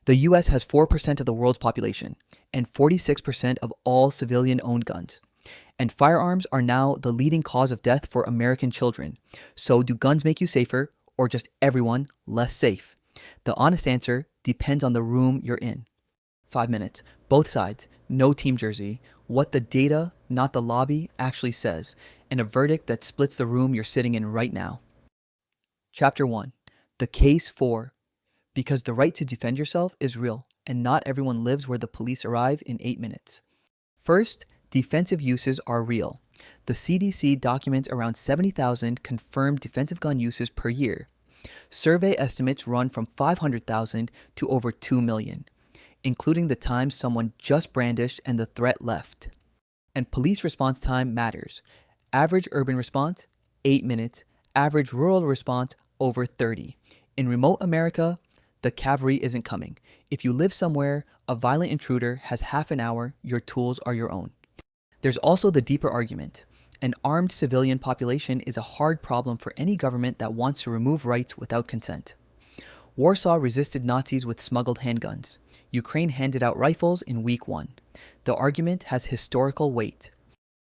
The US has 4% of the world's population and 46% of all civilian-owned guns. And firearms are now the leading cause of death for American children. So do guns make you safer or just everyone less safe? The honest answer depends on the room you're in. 5 minutes. Both sides. No team jersey. What the data, not the lobby, actually says. And a verdict that splits the room you're sitting in right now. Chapter 1. The case for. Because the right to defend yourself is real, and not everyone lives where the police arrive in 8 minutes. First, defensive uses are real. The CDC documents around 70,000 confirmed defensive gun uses per year. Survey estimates run from 500,000 to over 2 million, including the time someone just brandished and the threat left. And police response time matters. Average urban response, 8 minutes. Average rural response, over 30. In remote America, the cavalry isn't coming. If you live somewhere a violent intruder has half an hour, your tools are your own. There's also the deeper argument. An armed civilian population is a hard problem for any government that wants to remove rights without consent. Warsaw resisted Nazis with smuggled handguns. Ukraine handed out rifles in week 1. The argument has historical weight.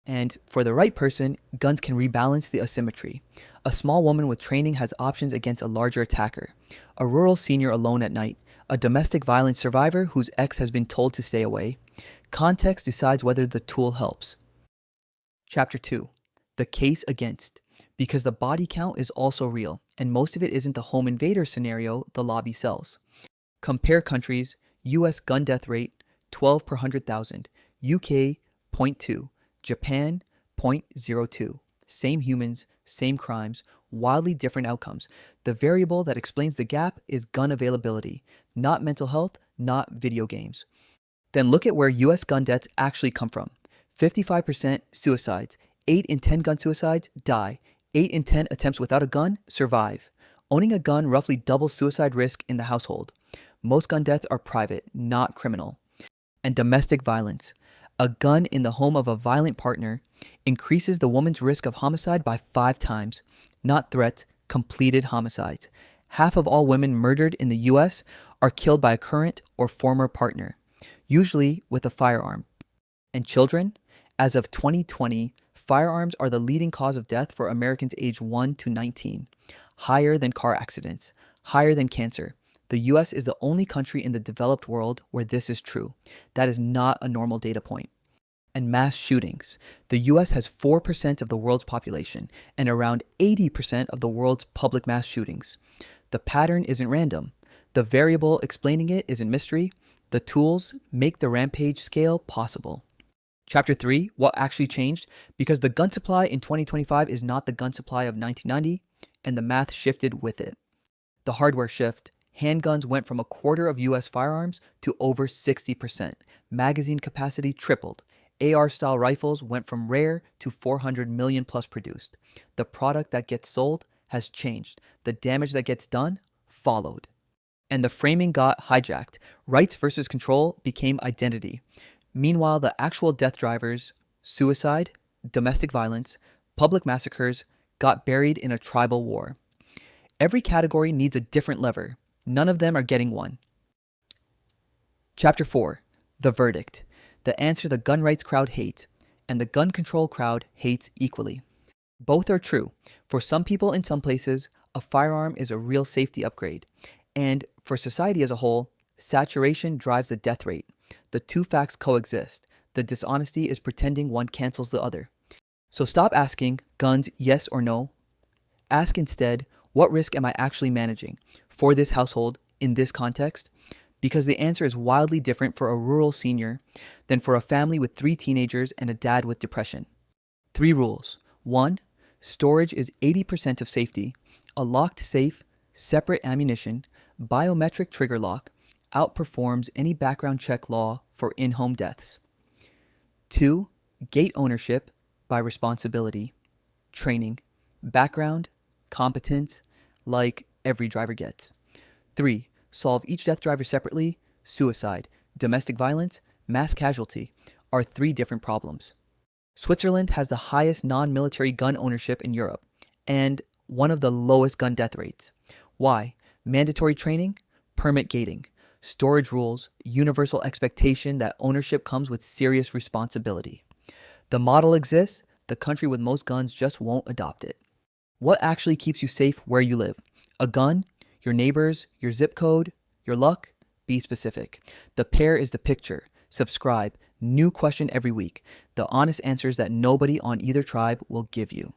And for the right person, guns can rebalance the asymmetry. A small woman with training has options against a larger attacker. A rural senior alone at night. A domestic violence survivor whose ex has been told to stay away. Context decides whether the tool helps. Chapter 2. The case against. Because the body count is also real, and most of it isn't the home invader scenario the lobby sells. Compare countries. US gun death rate, 12 per 100,000. UK, 0.2. Japan, 0.02. Same humans, same crimes, wildly different outcomes. The variable that explains the gap is gun availability, not mental health, not video games. Then look at where US gun deaths actually come from. 55% suicides. 8 in 10 gun suicides die. 8 in 10 attempts without a gun survive. Owning a gun roughly doubles suicide risk in the household. Most gun deaths are private, not criminal. And domestic violence. A gun in the home of a violent partner increases the woman's risk of homicide by 5 times. Not threats, completed homicides. Half of all women murdered in the US are killed by a current or former partner, usually with a firearm. And children? As of 2020, firearms are the leading cause of death for Americans aged 1 to 19. Higher than car accidents. Higher than cancer. The US is the only country in the developed world where this is true. That is not a normal data point. And mass shootings. The US has 4% of the world's population and around 80% of the world's public mass shootings. The pattern isn't random. The variable explaining it isn't mystery. The tools make the rampage scale possible. Chapter 3, what actually changed? Because the gun supply in 2025 is not the gun supply of 1990, and the math shifted with it. The hardware shift. Handguns went from a quarter of US firearms to over 60%. Magazine capacity tripled. AR-style rifles went from rare to 400 million plus produced. The product that gets sold has changed. The damage that gets done followed. And the framing got hijacked. Rights versus control became identity. Meanwhile, the actual death drivers, suicide, domestic violence, public massacres, got buried in a tribal war. Every category needs a different lever. None of them are getting one. Chapter 4. The verdict. The answer the gun rights crowd hates, and the gun control crowd hates equally. Both are true. For some people in some places, a firearm is a real safety upgrade. And for society as a whole, saturation drives the death rate. The two facts coexist. The dishonesty is pretending one cancels the other. So stop asking, guns, yes or no. Ask instead, what risk am I actually managing for this household in this context? Because the answer is wildly different for a rural senior than for a family with 3 teenagers and a dad with depression. 3 rules. 1. Storage is 80% of safety. A locked safe, separate ammunition, biometric trigger lock outperforms any background check law for in-home deaths. 2. Gate ownership by responsibility. Training. Background. Competence. Like every driver gets. 3. Solve each death driver separately. Suicide, domestic violence, mass casualty are 3 different problems. Switzerland has the highest non-military gun ownership in Europe and one of the lowest gun death rates. Why? Mandatory training, permit gating. storage rules, universal expectation that ownership comes with serious responsibility. The model exists, the country with most guns just won't adopt it. What actually keeps you safe where you live? A gun? Your neighbors? Your zip code? Your luck? Be specific. The pair is the picture. Subscribe. New question every week. The honest answers that nobody on either tribe will give you.